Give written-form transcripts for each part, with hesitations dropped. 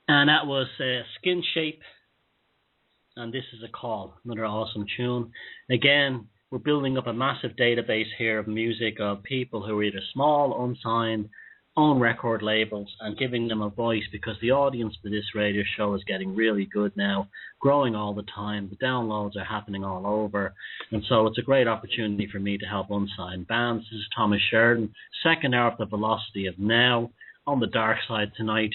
And that was Skin Shape, and this is a call, another awesome tune. Again, we're building up a massive database here of music of people who are either small, unsigned, own record labels, and giving them a voice, because the audience for this radio show is getting really good now, growing all the time. The downloads are happening all over, and so it's a great opportunity for me to help unsigned bands. This is Thomas Sheridan, second hour of the Velocity of Now, on the dark side tonight.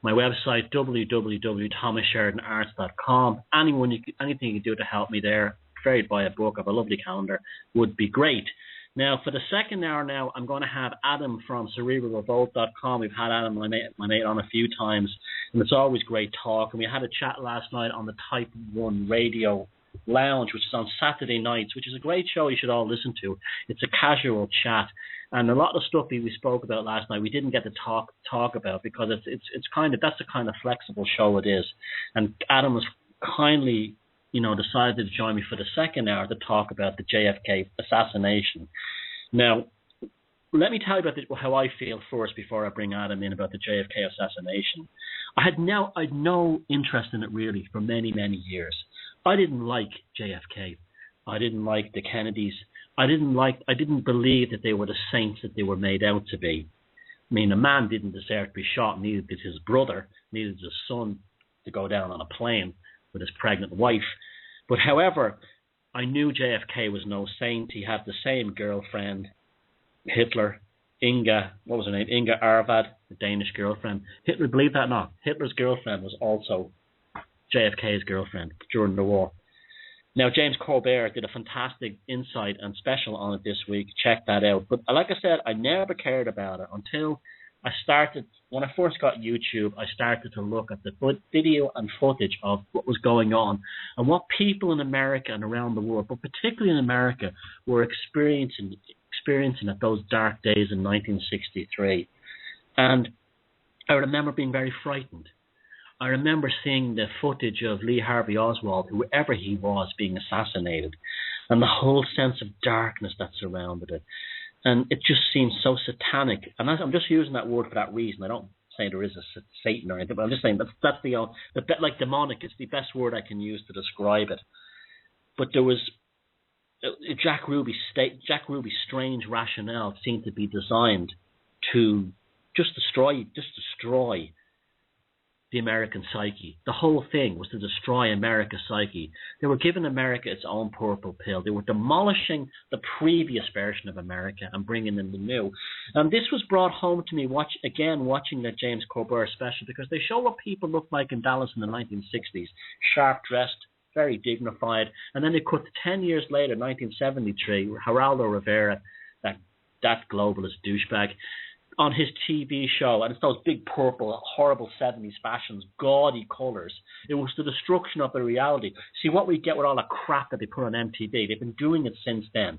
My website, www.thomassheridanarts.com. Anything you can do to help me there, prepared by a book of a lovely calendar, would be great. Now, for the second hour now, I'm going to have Adam from cerebralrevolt.com. We've had Adam, my mate, on a few times, and it's always great talk. And we had a chat last night on the Type 1 Radio Lounge, which is on Saturday nights, which is a great show you should all listen to. It's a casual chat. And a lot of stuff we spoke about last night, we didn't get to talk about, because it's kind of, that's the kind of flexible show it is. And Adam was kindly, decided to join me for the second hour to talk about the JFK assassination. Now, let me tell you about how I feel first before I bring Adam in about the JFK assassination. I had no interest in it really for many, many years. I didn't like JFK. I didn't like the Kennedys. I didn't believe that they were the saints that they were made out to be. I mean, a man didn't deserve to be shot, neither did his brother, neither did his son, to go down on a plane with his pregnant wife. But however, I knew JFK was no saint. He had the same girlfriend, Hitler, Inga Arvad, the Danish girlfriend. Hitler, believe that or not, Hitler's girlfriend was also JFK's girlfriend during the war. Now, James Corbett did a fantastic insight and special on it this week. Check that out. But like I said, I never cared about it until I started, when I first got YouTube, I started to look at the video and footage of what was going on and what people in America and around the world, but particularly in America, were experiencing at those dark days in 1963. And I remember being very frightened. I remember seeing the footage of Lee Harvey Oswald, whoever he was, being assassinated, and the whole sense of darkness that surrounded it. And it just seems so satanic. And I'm just using that word for that reason. I don't say there is a Satan or anything, but I'm just saying that's like demonic. It's the best word I can use to describe it. But there was Jack Ruby's strange rationale seemed to be designed to just destroy the American psyche. The whole thing was to destroy America's psyche. They were giving America its own purple pill. They were demolishing the previous version of America and bringing in the new. And this was brought home to me watching that James Corbett special, because they show what people looked like in Dallas in the 1960s. Sharp-dressed, very dignified. And then they cut to 10 years later, 1973, Geraldo Rivera, that globalist douchebag, on his TV show, and it's those big purple, horrible 70s fashions, gaudy colors. It was the destruction of the reality. See, what we get with all the crap that they put on MTV, they've been doing it since then.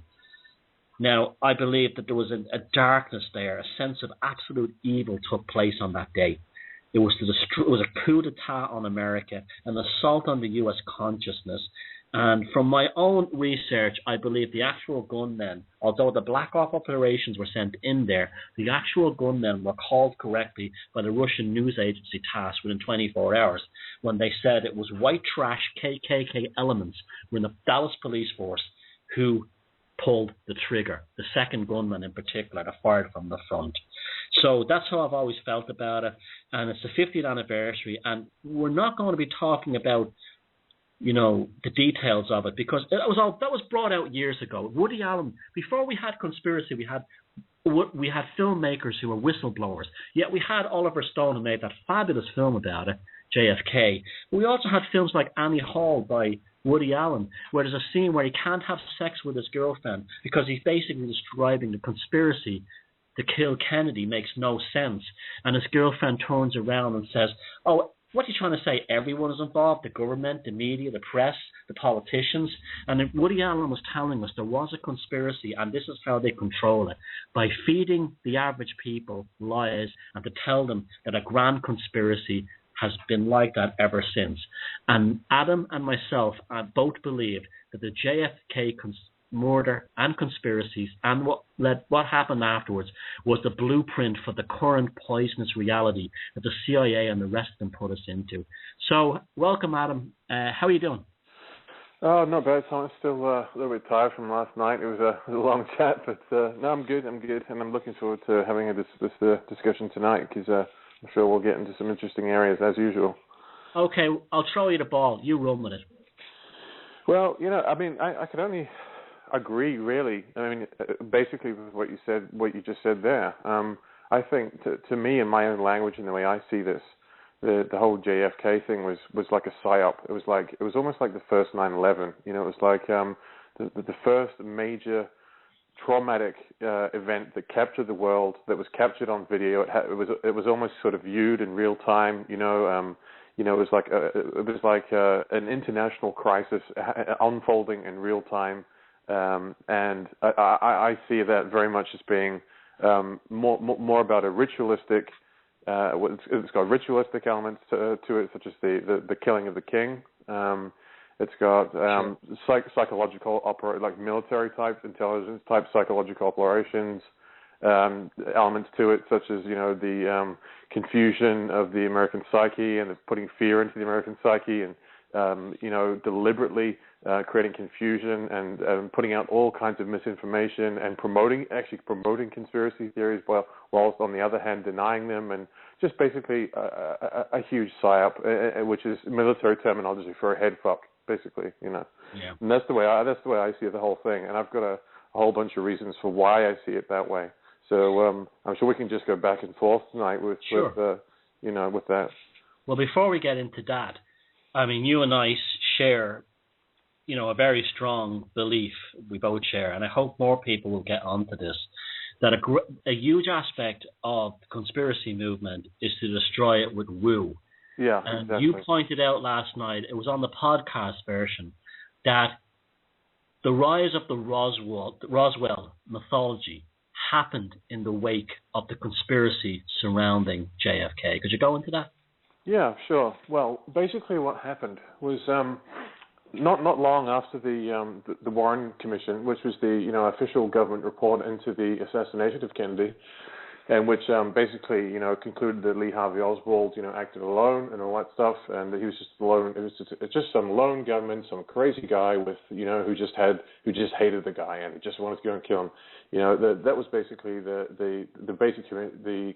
Now, I believe that there was a darkness there, a sense of absolute evil took place on that day. It was a coup d'etat on America, an assault on the U.S. consciousness. And from my own research, I believe the actual gunmen, although the Black Ops operations were sent in there, the actual gunmen were called correctly by the Russian news agency TASS within 24 hours, when they said it was white trash KKK elements were in the Dallas police force who pulled the trigger, the second gunman in particular that fired from the front. So that's how I've always felt about it. And it's the 50th anniversary, and we're not going to be talking about the details of it, because that was brought out years ago. Woody Allen, before we had conspiracy, we had filmmakers who were whistleblowers. Yet we had Oliver Stone, who made that fabulous film about it, JFK. But we also had films like Annie Hall by Woody Allen, where there's a scene where he can't have sex with his girlfriend because he's basically describing the conspiracy to kill Kennedy. Makes no sense. And his girlfriend turns around and says, "Oh, what are you trying to say? Everyone is involved, the government, the media, the press, the politicians." And Woody Allen was telling us there was a conspiracy, and this is how they control it, by feeding the average people lies and to tell them that a grand conspiracy has been like that ever since. And Adam and myself both believe that the JFK murder, and conspiracies, and what happened afterwards was the blueprint for the current poisonous reality that the CIA and the rest of them put us into. So, welcome, Adam. How are you doing? Oh, not bad, Tom. I'm still a little bit tired from last night. It was a long chat, but no, I'm good, and I'm looking forward to having this discussion tonight, because I'm sure we'll get into some interesting areas, as usual. Okay, I'll throw you the ball. You run with it. Well, I mean, I can only agree, really. I mean, basically with what you just said there. I think, to me, in my own language and the way I see this, the whole JFK thing was like a psyop. It was almost like the first 9/11. It was like the first major traumatic event that captured the world, that was captured on video. It was almost sort of viewed in real time. It was like an international crisis unfolding in real time, and I see that very much as being more about a ritualistic. It's got ritualistic elements to it, such as the killing of the king. It's got psychological like military type, intelligence type psychological operations, elements to it, such as the confusion of the American psyche and putting fear into the American psyche, and deliberately creating confusion and putting out all kinds of misinformation and promoting conspiracy theories whilst on the other hand denying them, and just basically a huge psyop, which is military terminology for a head fuck, basically, Yeah. And that's the way I see the whole thing, and I've got a whole bunch of reasons for why I see it that way. So I'm sure we can just go back and forth tonight with that. Well, before we get into that, I mean, you and I share, a very strong belief we both share, and I hope more people will get onto this, that a huge aspect of the conspiracy movement is to destroy it with woo. Yeah, and exactly. You pointed out last night, it was on the podcast version, that the rise of the Roswell mythology happened in the wake of the conspiracy surrounding JFK. Could you go into that? Yeah, sure. Well, basically what happened was not long after the Warren Commission, which was the official government report into the assassination of Kennedy, and which basically concluded that Lee Harvey Oswald acted alone and all that stuff, and that he was just alone. It was just some lone gunman, some crazy guy with who just hated the guy and just wanted to go and kill him. That was basically the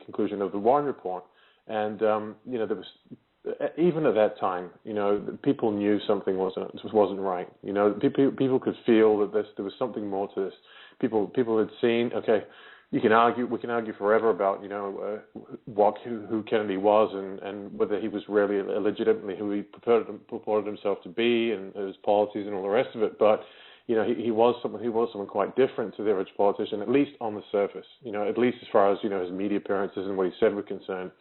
conclusion of the Warren report. And there was, even at that time, people knew something wasn't right. People could feel that there was something more to this. People had seen. Okay, we can argue forever about who Kennedy was and whether he was really illegitimately who he purported himself to be, and his policies and all the rest of it. But he was someone quite different to the average politician, at least on the surface. At least as far as his media appearances and what he said were concerned.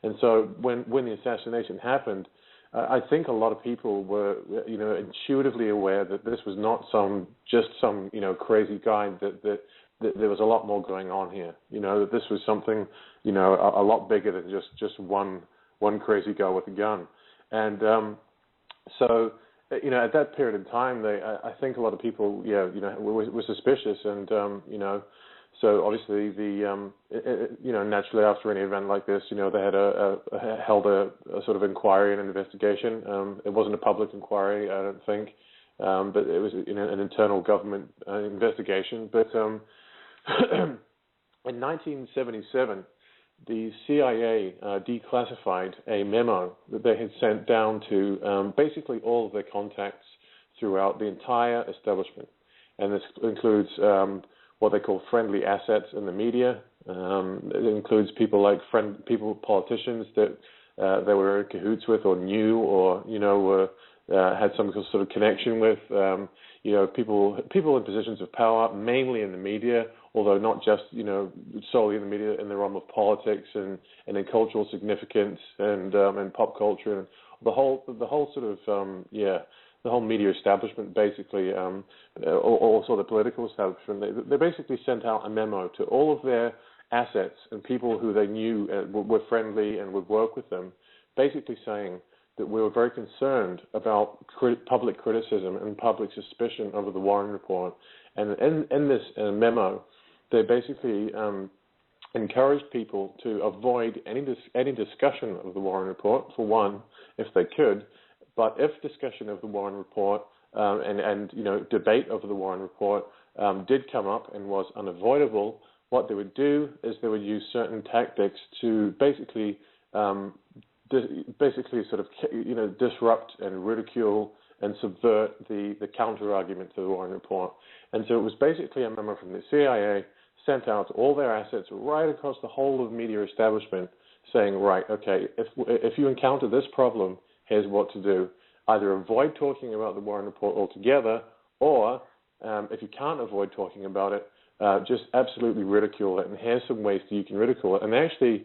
And so when the assassination happened, I think a lot of people were intuitively aware that this was not some crazy guy, that there was a lot more going on here. That this was something a lot bigger than just one crazy guy with a gun. And so at that period in time, I think a lot of people were suspicious, and so obviously naturally after any event like this, they had held a sort of inquiry and investigation. It wasn't a public inquiry, I don't think, but it was an internal government investigation. But in 1977, the CIA declassified a memo that they had sent down to basically all of their contacts throughout the entire establishment, and this includes what they call friendly assets in the media. It includes people like politicians that they were in cahoots with, or knew, or had some sort of connection with. People in positions of power, mainly in the media, although not just solely in the media, in the realm of politics and in cultural significance and pop culture, and the whole sort of the whole media establishment, basically, also the political establishment. They basically sent out a memo to all of their assets and people who they knew were friendly and would work with them, basically saying that we were very concerned about public criticism and public suspicion over the Warren report, And in this memo, they basically encouraged people to avoid any discussion of the Warren Report, for one, if they could. But if discussion of the Warren Report and debate over the Warren Report did come up and was unavoidable, what they would do is they would use certain tactics to basically sort of disrupt and ridicule and subvert the counter-argument to the Warren Report. And so it was basically a memo from the CIA sent out to all their assets right across the whole of media establishment saying, right, okay, if you encounter this problem, here's what to do. Either avoid talking about the Warren Report altogether, or if you can't avoid talking about it, just absolutely ridicule it. And here's some ways that you can ridicule it. And they actually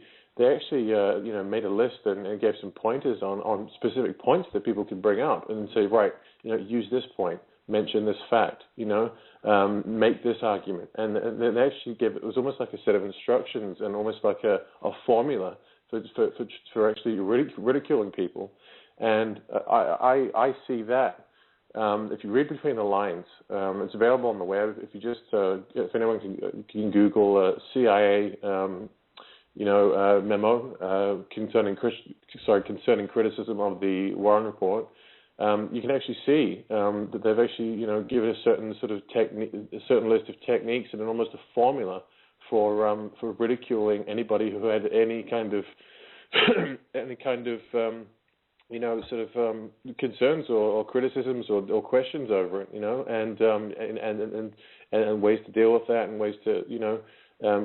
made a list and gave some pointers on specific points that people could bring up and say, right, use this point, mention this fact, make this argument. And they actually it was almost like a set of instructions and almost like a formula for actually ridiculing people. And I see that. If you read between the lines, it's available on the web. If you just, if anyone can Google CIA, memo concerning criticism of the Warren Report, you can actually see that they've actually, given a certain sort of a certain list of techniques and almost a formula for ridiculing anybody who had any kind of concerns or criticisms or questions over it, and ways to deal with that and ways to,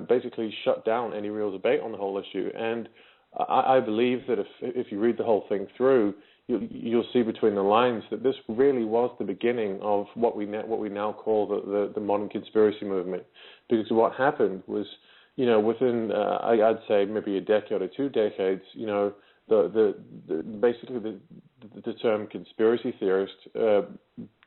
basically shut down any real debate on the whole issue. And I believe that if you read the whole thing through, you'll see between the lines that this really was the beginning of what we now call the modern conspiracy movement. Because what happened was, within I'd say maybe a decade or 2 decades, basically the term conspiracy theorist, it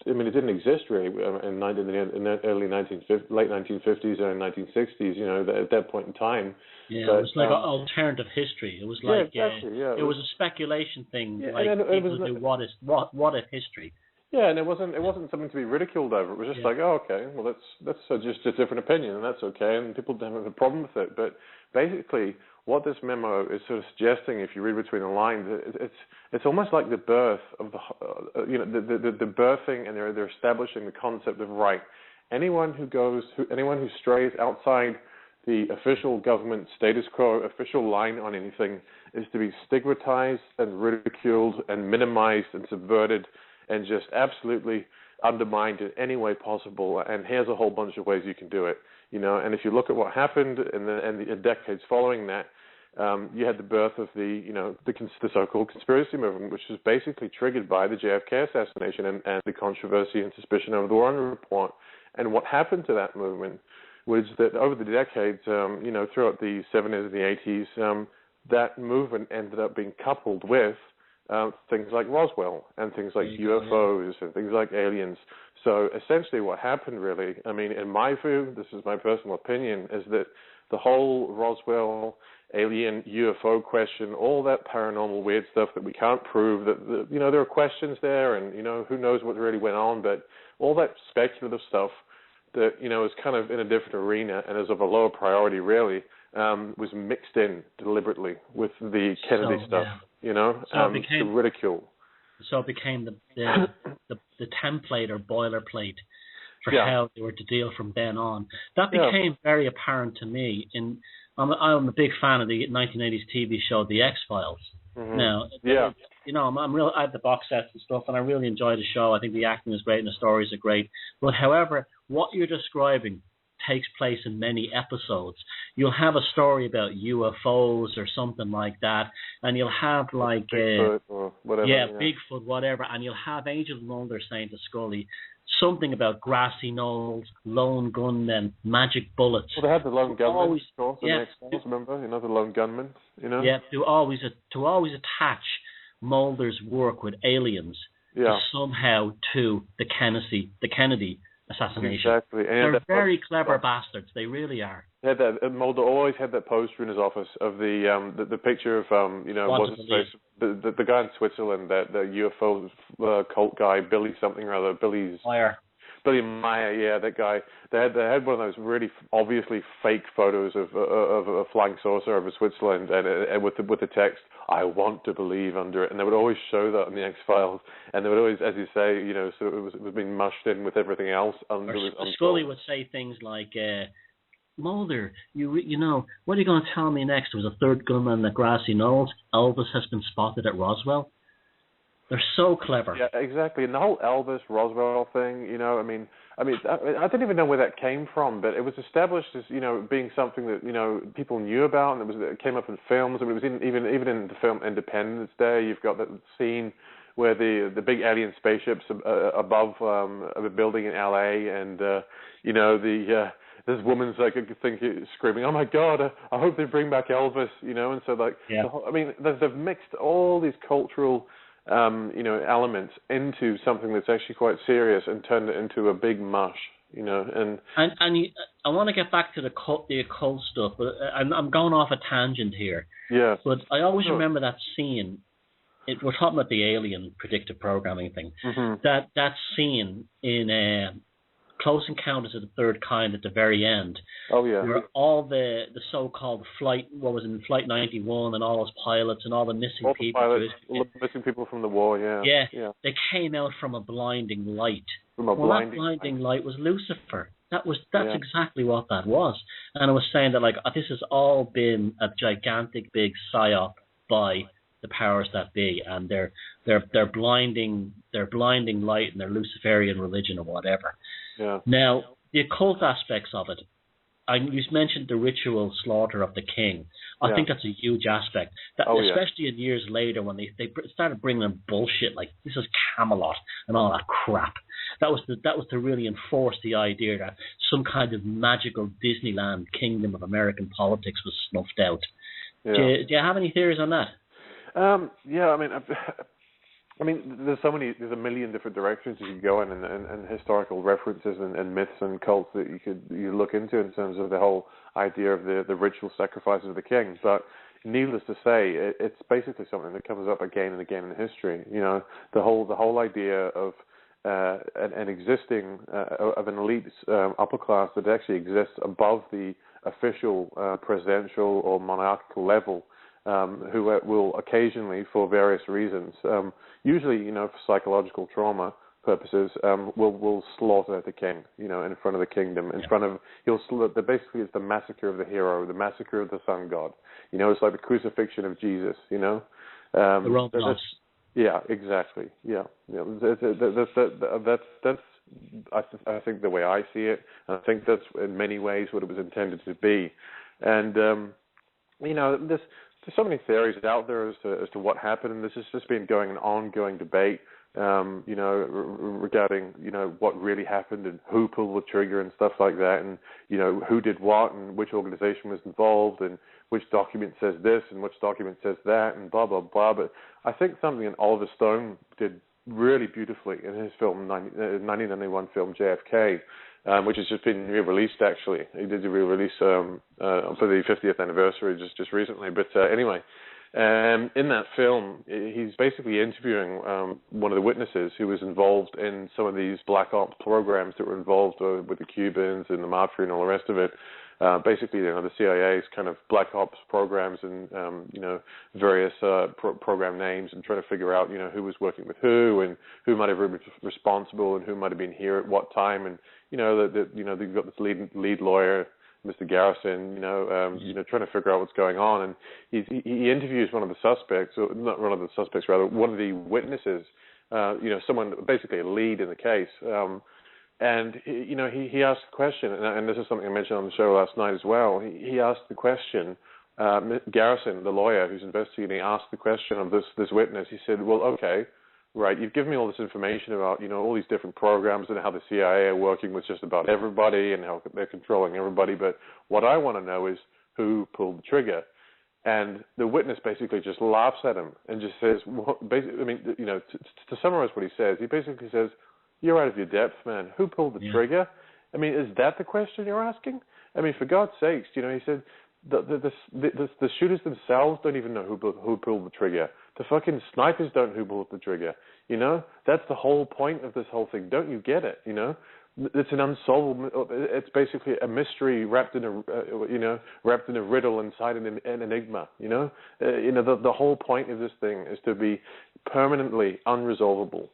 didn't exist really in the early late 1950s and 1960s. At that point in time. Yeah, but, it was like alternative history. It was like it was a speculation thing. Yeah, like people do what if history. Yeah, and it wasn't something to be ridiculed over. It was just like, oh, okay, well that's just a different opinion, and that's okay, and people don't have a problem with it. But basically, what this memo is sort of suggesting, if you read between the lines, it's almost like the birth of the birthing, and they're establishing the concept of right. Anyone who strays outside the official government status quo, official line on anything, is to be stigmatized and ridiculed and minimized and subverted and just absolutely undermined in any way possible. And here's a whole bunch of ways you can do it. And if you look at what happened in the decades following that, you had the birth of the so-called conspiracy movement, which was basically triggered by the JFK assassination and the controversy and suspicion over the Warren Report. And what happened to that movement was that over the decades, throughout the 70s and the 80s, that movement ended up being coupled with things like Roswell and things like UFOs and things like aliens. So essentially what happened really, in my view, this is my personal opinion, is that the whole Roswell, alien, UFO question, all that paranormal weird stuff that we can't prove, that there are questions there and, who knows what really went on, but all that speculative stuff that, is kind of in a different arena and is of a lower priority really, was mixed in deliberately with the Kennedy stuff. To ridicule. So it became the template or boilerplate for how they were to deal from then on. That became very apparent to me. I'm a big fan of the 1980s TV show The X-Files. Mm-hmm. Now, I have the box sets and stuff, and I really enjoy the show. I think the acting is great and the stories are great. But however, what you're describing takes place in many episodes. You'll have a story about UFOs or something like that, and you'll have like Bigfoot or whatever. Bigfoot, whatever, and you'll have Angel Mulder saying to Scully something about grassy knolls, lone gunmen, magic bullets. Well, they had the lone gunmen, remember? The lone gunmen, Yeah, to always attach Mulder's work with aliens somehow to the Kennedy assassination. Exactly. And they're very clever bastards. They really are. Yeah, Mulder always had that poster in his office of the picture of what's his face, the guy in Switzerland, that the UFO cult guy, Billy something or other, Billy's Billy Meyer, yeah, that guy. They had one of those really obviously fake photos of a flying saucer over Switzerland, and with the text, "I want to believe" under it, and they would always show that in the X-Files, and they would always, as you say, so it was being mushed in with everything else. Scully would say things like, Mulder, you know, what are you going to tell me next? There was a third gunman at Grassy Knolls. Elvis has been spotted at Roswell. They're so clever. Yeah, exactly. And the whole Elvis Roswell thing, I mean, I don't even know where that came from, but it was established as, being something that, people knew about, and it came up in films. I mean, it was even in the film Independence Day. You've got that scene where the big alien spaceships above a building in LA, and this woman's like screaming, "Oh my God, I hope they bring back Elvis," and so they've mixed all these cultural elements into something that's actually quite serious and turned it into a big mush, and I want to get back to the occult stuff, but I'm going off a tangent here. Yeah. But I always remember that scene. We're talking about the alien predictive programming thing. Mm-hmm. That scene in Close Encounters of the Third Kind at the very end. Oh yeah. Where all the so-called Flight 91 and all those pilots and all the missing all people. Missing people from the war. Yeah. Yeah. They came out from a blinding light. That blinding light was Lucifer. That's exactly what that was. And I was saying that this has all been a gigantic big psyop by the powers that be, and they're blinding light and their Luciferian religion or whatever. Yeah. Now, the occult aspects of it, you mentioned the ritual slaughter of the king. I think that's a huge aspect. Especially in years later when they started bringing in bullshit like this is Camelot and all that crap. That was to really enforce the idea that some kind of magical Disneyland kingdom of American politics was snuffed out. Yeah. Do you have any theories on that? There's a million different directions you could go in, and historical references and myths and cults that you look into in terms of the whole idea of the ritual sacrifices of the king. But needless to say, it's basically something that comes up again and again in history. The whole idea of an existing of an elite upper class that actually exists above the official presidential or monarchical level. Who will occasionally, for various reasons, usually for psychological trauma purposes, will slaughter the king, in front of the kingdom, basically it's the massacre of the hero, the massacre of the sun god. It's like the crucifixion of Jesus. The Romans. Yeah, exactly. Yeah, that's I think the way I see it, and I think that's in many ways what it was intended to be, and there's so many theories out there as to what happened, and this has just been an ongoing debate, regarding, what really happened and who pulled the trigger and stuff like that, and, who did what and which organization was involved and which document says this and which document says that and blah, blah, blah. But I think something that Oliver Stone did really beautifully in his film, 1991 film JFK, which has just been re-released, actually. He did a re-release for the 50th anniversary just recently. But anyway, in that film, he's basically interviewing one of the witnesses who was involved in some of these black ops programs that were involved with the Cubans and the Mafia and all the rest of it. Basically, the CIA's kind of black ops programs and, various program names, and trying to figure out, who was working with who and who might have been responsible and who might have been here at what time. And, they've got this lead lawyer, Mr. Garrison, trying to figure out what's going on. And he interviews one of the suspects, or not one of the suspects, rather, one of the witnesses, someone, basically a lead in the case. And he asked the question, and this is something I mentioned on the show last night as well. He asked the question. Garrison, the lawyer who's investigating, asked the question of this witness. He said, "Well, okay, right. You've given me all this information about all these different programs and how the CIA are working with just about everybody and how they're controlling everybody. But what I want to know is who pulled the trigger." And the witness basically just laughs at him and just says, to summarize what he says, he basically says, "You're out of your depth, man. Who pulled the trigger? I mean, is that the question you're asking? I mean, for God's sakes, he said the shooters themselves don't even know who pulled the trigger. The fucking snipers don't know who pulled the trigger. That's the whole point of this whole thing. Don't you get it? it's an unsolvable. It's basically a mystery wrapped in a riddle inside an enigma. The whole point of this thing is to be permanently unresolvable.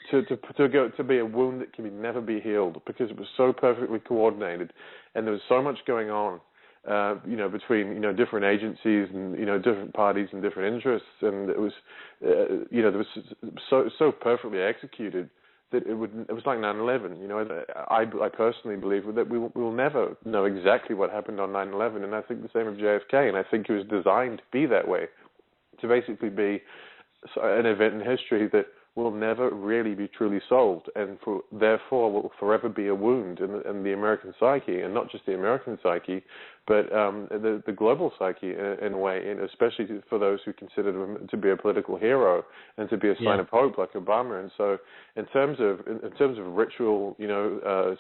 To be a wound that can never be healed because it was so perfectly coordinated, and there was so much going on, between different agencies and different parties and different interests, and it was there was so perfectly executed that it was like 9/11. I personally believe that we will never know exactly what happened on 9/11, and I think the same of JFK, and I think it was designed to be that way, to basically be an event in history that will never really be truly solved, and therefore will forever be a wound in the American psyche, and not just the American psyche, but the global psyche in a way, and especially for those who consider him to be a political hero and to be a sign of hope, like Obama. And so, in terms of ritual,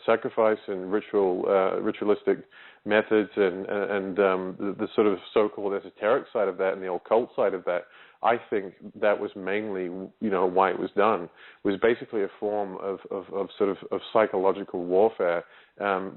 sacrifice and ritualistic methods, and the sort of so-called esoteric side of that and the occult side of that, I think that was mainly, why it was done, was basically a form of psychological warfare.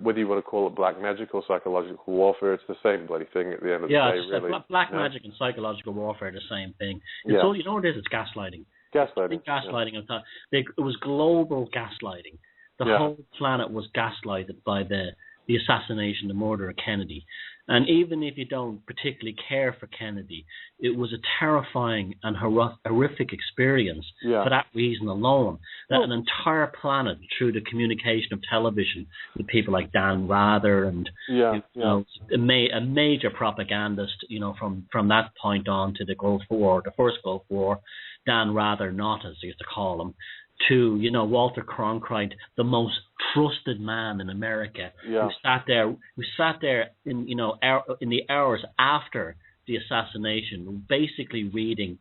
Whether you want to call it black magic or psychological warfare, it's the same bloody thing at the end of the day, really. Yeah, black magic and psychological warfare are the same thing. It's all, what it is? It's gaslighting. Gaslighting. Gaslighting. Yeah. It was global gaslighting. The whole planet was gaslighted by the assassination, the murder of Kennedy. And even if you don't particularly care for Kennedy, it was a terrifying and horrific experience for that reason alone. That an entire planet, through the communication of television with people like Dan Rather and a major propagandist, from that point on to the Gulf War, the first Gulf War, Dan Rather not, as they used to call him, to Walter Cronkite, the most trusted man in America, who sat there in the hours after the assassination, basically reading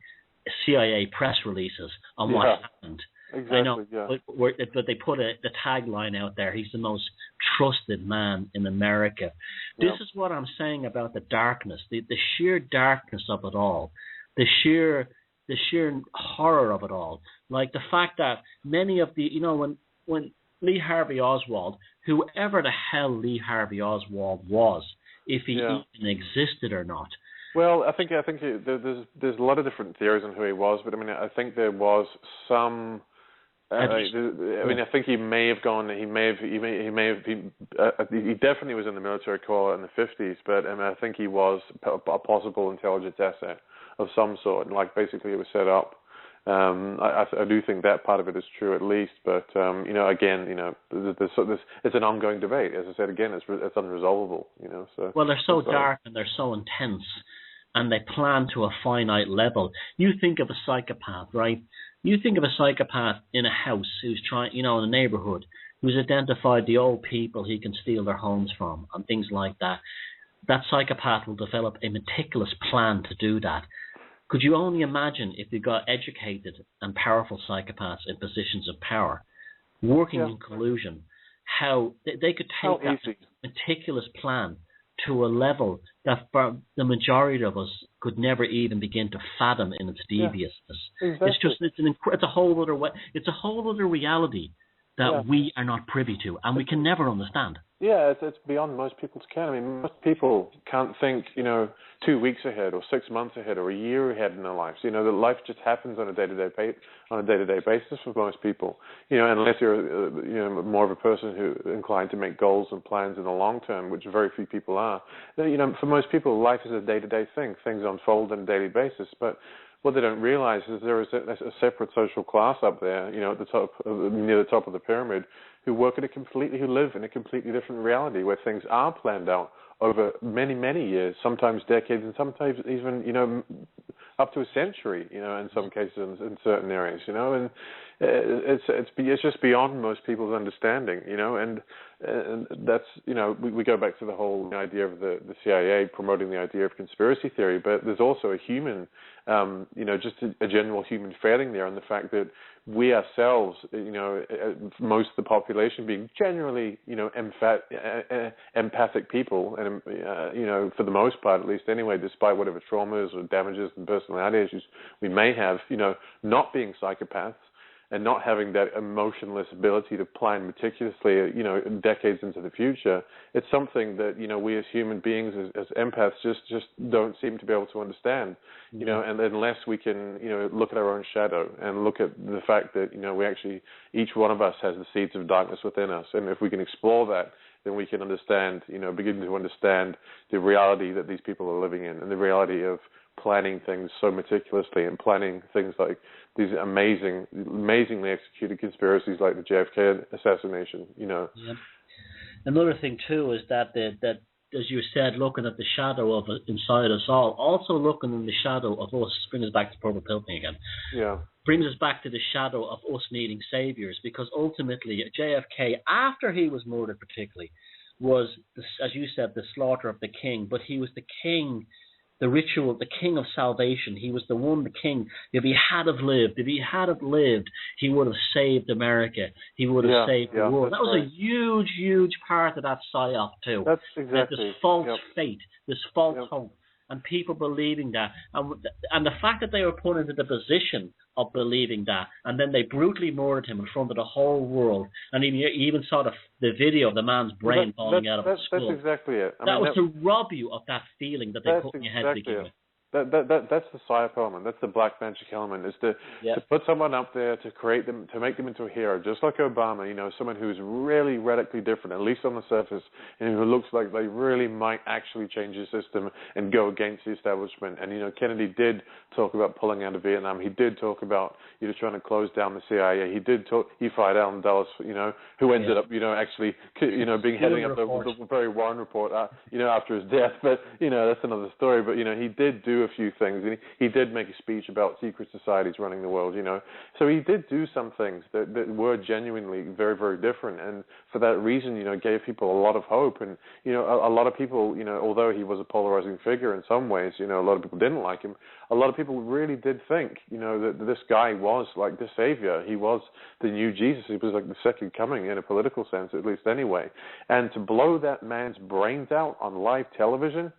CIA press releases on what happened. Exactly. I know, but they put the tagline out there: he's the most trusted man in America. This is what I'm saying about the darkness, the sheer darkness of it all, the sheer horror of it all. Like the fact that many of the, when Lee Harvey Oswald, whoever the hell Lee Harvey Oswald was, if he even existed or not. Well, I think there's a lot of different theories on who he was, but I think there was some. I think he may have gone. He definitely was in the military corps in the 50s, but I think he was a possible intelligence asset of some sort. Like basically, it was set up. I do think that part of it is true, at least. But again, it's an ongoing debate. As I said again, it's unresolvable. So they're so dark and they're so intense, and they plan to a finite level. You think of a psychopath, right? You think of a psychopath in a house who's trying, in a neighborhood, who's identified the old people he can steal their homes from and things like that. That psychopath will develop a meticulous plan to do that. Could you only imagine if you got educated and powerful psychopaths in positions of power, working in collusion, how they could take that meticulous plan to a level that for the majority of us could never even begin to fathom in its deviousness. Exactly. It's a whole other way. It's a whole other reality that we are not privy to, and we can never understand. Yeah, it's beyond most people's ken. Most people can't think, 2 weeks ahead or 6 months ahead or a year ahead in their lives. The life just happens on a day-to-day basis for most people. Unless you're more of a person who inclined to make goals and plans in the long term, which very few people are. For most people, life is a day-to-day thing. Things unfold on a daily basis, but what they don't realize is there is a separate social class up there, at the top, near the top of the pyramid, who live in a completely different reality where things are planned out over many, many years, sometimes decades, and sometimes even, up to a century, in some cases in certain areas, and it's just beyond most people's understanding, and that's, we go back to the whole idea of the CIA promoting the idea of conspiracy theory, but there's also a human, just a general human failing there, and the fact that we ourselves, most of the population being generally, empathic people, and for the most part, at least anyway, despite whatever traumas or damages and personality issues we may have, not being psychopaths, and not having that emotionless ability to plan meticulously, decades into the future, it's something that, we as human beings, as empaths, just don't seem to be able to understand, and unless we can, look at our own shadow and look at the fact that, we actually, each one of us has the seeds of darkness within us. And if we can explore that, then we can understand, begin to understand the reality that these people are living in, and the reality of planning things so meticulously, and planning things like these amazingly executed conspiracies like the JFK assassination. Yeah. Another thing too is that as you said, looking at the shadow of it inside us all, also looking in the shadow of us, brings us back to purple pill thing again. Yeah. Brings us back to the shadow of us needing saviors, because ultimately JFK, after he was murdered particularly, was, as you said, the slaughter of the king, but he was the king, the ritual, the king of salvation. He was the king. If he had have lived, he would have saved America. He would have saved the world. That was a huge, huge part of that psyop too. That's exactly. This false faith, this false hope, and people believing that. And the fact that they were put into the position of believing that, and then they brutally murdered him in front of the whole world, and you even saw the video of the man's brain falling out of his skull. That's exactly it. That was to rob you of that feeling that they put in your head to begin with. That's the psyop element. That's the black magic element. Is to put someone up there, to create them, to make them into a hero, just like Obama. Someone who's really radically different, at least on the surface, and who looks like they really might actually change the system and go against the establishment. And Kennedy did talk about pulling out of Vietnam. He did talk about trying to close down the CIA. He fired Alan Dulles, who ended up actually being heading up the very Warren report after his death. But that's another story. But he did do a few things. He did make a speech about secret societies running the world, So he did do some things that were genuinely very, very different. And for that reason, gave people a lot of hope. And, a lot of people, although he was a polarizing figure in some ways, a lot of people didn't like him. A lot of people really did think, that this guy was like the savior. He was the new Jesus. He was like the second coming in a political sense, at least anyway. And to blow that man's brains out on live television,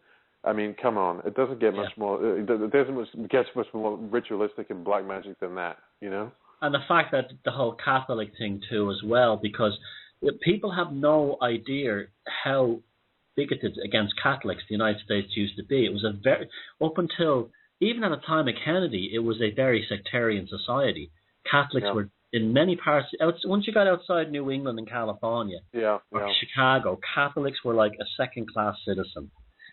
I mean, come on! It doesn't get much more. It gets much more ritualistic and black magic than that, And the fact that the whole Catholic thing too, as well, because people have no idea how bigoted against Catholics the United States used to be. It was up until even at the time of Kennedy, it was a very sectarian society. Catholics were in many parts. Once you got outside New England and California, or Chicago, Catholics were like a second-class citizen.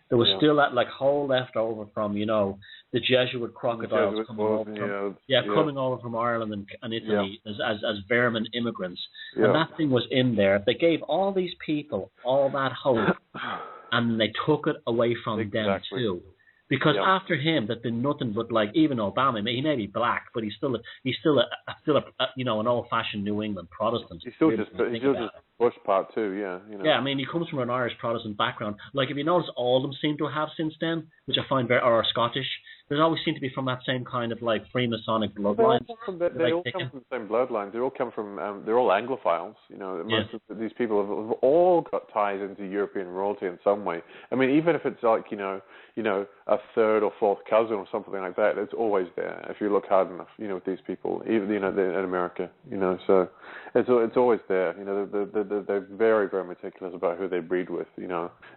There was still that hole left over from the Jesuit crocodiles coming over from Ireland and Italy as vermin immigrants, and that thing was in there. They gave all these people all that hope, and they took it away from them too. Because after him, there's been nothing but even Obama. He may be black, but he's still an old-fashioned New England Protestant. He's still just Bush part too, Yeah, I mean, he comes from an Irish Protestant background. If you notice, all of them seem to have since then, which I find or Scottish. There's always seem to be from that same kind of Freemasonic bloodline. They all come from the same bloodlines. They all come from. They're all Anglophiles. Most of these people have all got ties into European royalty in some way. I mean, even if it's a third or fourth cousin or something like that, it's always there if you look hard enough. With these people, even in America. So it's always there. They're very, very meticulous about who they breed with.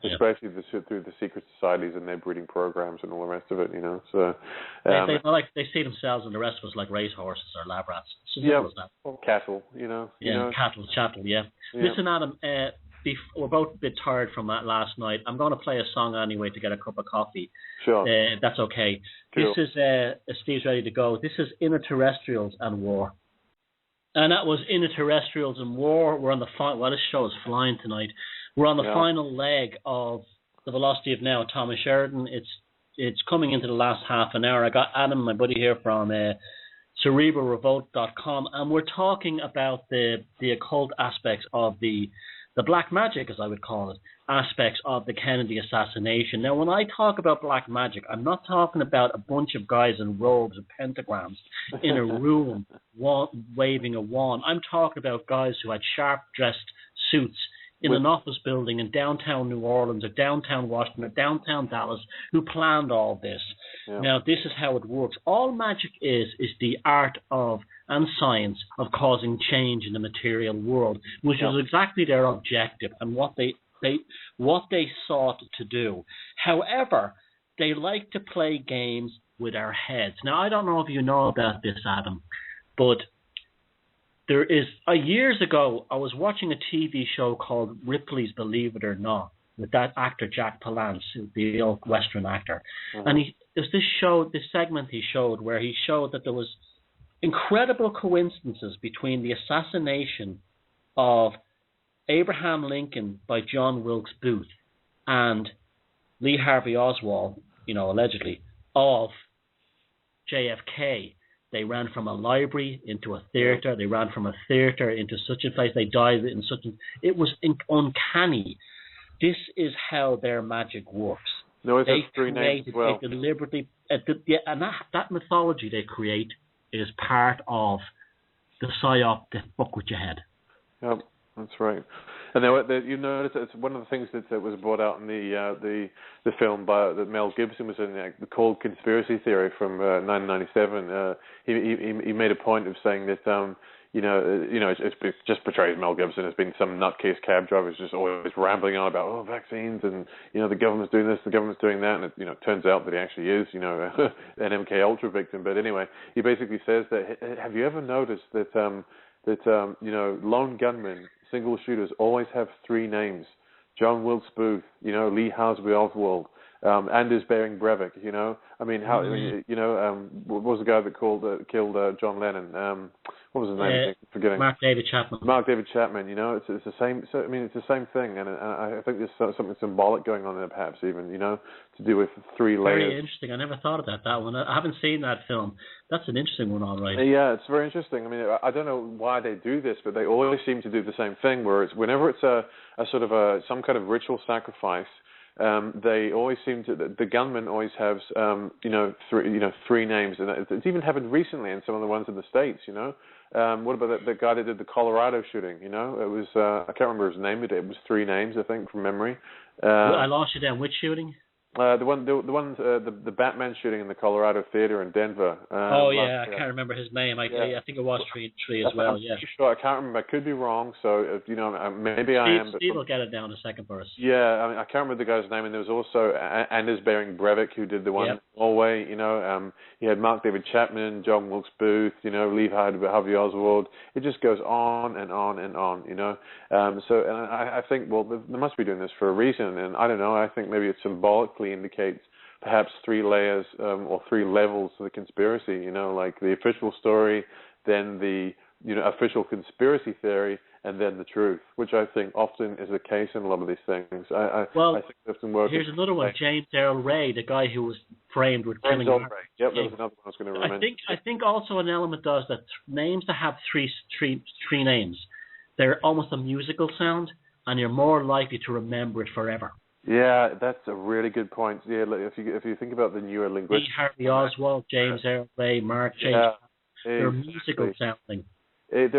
Especially through the secret societies and their breeding programs and all the rest of it. So they see themselves and the rest of us like racehorses or lab rats. Or cattle. Cattle, chattel. Listen, Adam. We're both a bit tired from that last night. I'm going to play a song anyway to get a cup of coffee. Sure. If that's okay. Cool. This is Steve's ready to go. This is Interterrestrials and War. And that was Interterrestrials and War. We're on the this show is flying tonight. We're on the final leg of The Velocity of Now, Thomas Sheridan. It's coming into the last half an hour. I got Adam, my buddy here from cerebralrevolt.com, and we're talking about the occult aspects of the black magic, as I would call it, aspects of the Kennedy assassination. Now, when I talk about black magic, I'm not talking about a bunch of guys in robes and pentagrams in a room waving a wand. I'm talking about guys who had sharp-dressed suits in an office building in downtown New Orleans or downtown Washington or downtown Dallas who planned all this. Yeah. Now, this is how it works. All magic is the art of and science of causing change in the material world, which was exactly their objective and what they sought to do. However, they like to play games with our heads. Now, I don't know if you know about this, Adam, but years ago, I was watching a TV show called Ripley's Believe It or Not with that actor Jack Palance, the old Western actor. And there's this segment he showed where he showed that there was incredible coincidences between the assassination of Abraham Lincoln by John Wilkes Booth and Lee Harvey Oswald, allegedly, of JFK. They ran from a library into a theater. They ran from a theater into such a place. They died in such a... It was uncanny. This is how their magic works. No, it's three names as well. They deliberately... and that mythology they create is part of the psyop that fuck with your head. Yep, that's right. And you notice it's one of the things that was brought out in the film that Mel Gibson was in, the Cold Conspiracy Theory from 1997. He made a point of saying that it just portrays Mel Gibson as being some nutcase cab driver who's just always rambling on about vaccines and the government's doing this, the government's doing that, and it turns out that he actually is an MK Ultra victim. But anyway, he basically says that have you ever noticed that lone gunmen, single shooters always have three names: John Wilkes Booth, Lee Harvey Oswald, Anders Behring Breivik. What was the guy that killed John Lennon? What was his name? Forgetting. Mark David Chapman. It's the same. So it's the same thing, and I think there's something symbolic going on there, perhaps even to do with three layers. Very interesting. I never thought about that one. I haven't seen that film. That's an interesting one, all right. Yeah, it's very interesting. I don't know why they do this, but they always seem to do the same thing. Where whenever it's a sort of some kind of ritual sacrifice. They always seem to. The gunman always has, three names, and it's even happened recently in some of the ones in the States. What about the guy that did the Colorado shooting? It was I can't remember his name. It was three names, I think, from memory. I lost you then. Which shooting? The Batman shooting in the Colorado Theater in Denver. I can't remember his name. I think it was three as well. Yeah. Sure, I can't remember. I could be wrong. So maybe I am. Steve will get it down in a second for us. Yeah, I can't remember the guy's name. And there was also Anders Behring Breivik who did the one in Norway. He had Mark David Chapman, John Wilkes Booth. Lee Harvey Oswald. It just goes on and on and on. I think they must be doing this for a reason. And I don't know. I think maybe it's symbolically indicates perhaps three layers or three levels of the conspiracy, like the official story, then the official conspiracy theory, and then the truth, which I think often is the case in a lot of these things. I think there's some work. Here's another one, James Earl Ray, the guy who was framed with killing. Yep, that was another one I was going to remember. I think also an element does that names that have three names, they're almost a musical sound, and you're more likely to remember it forever. Yeah, that's a really good point. Yeah, if you think about the newer linguistic, Lee Harvey Oswald, James Earl Ray, Mark James, they're musical sounding. It's a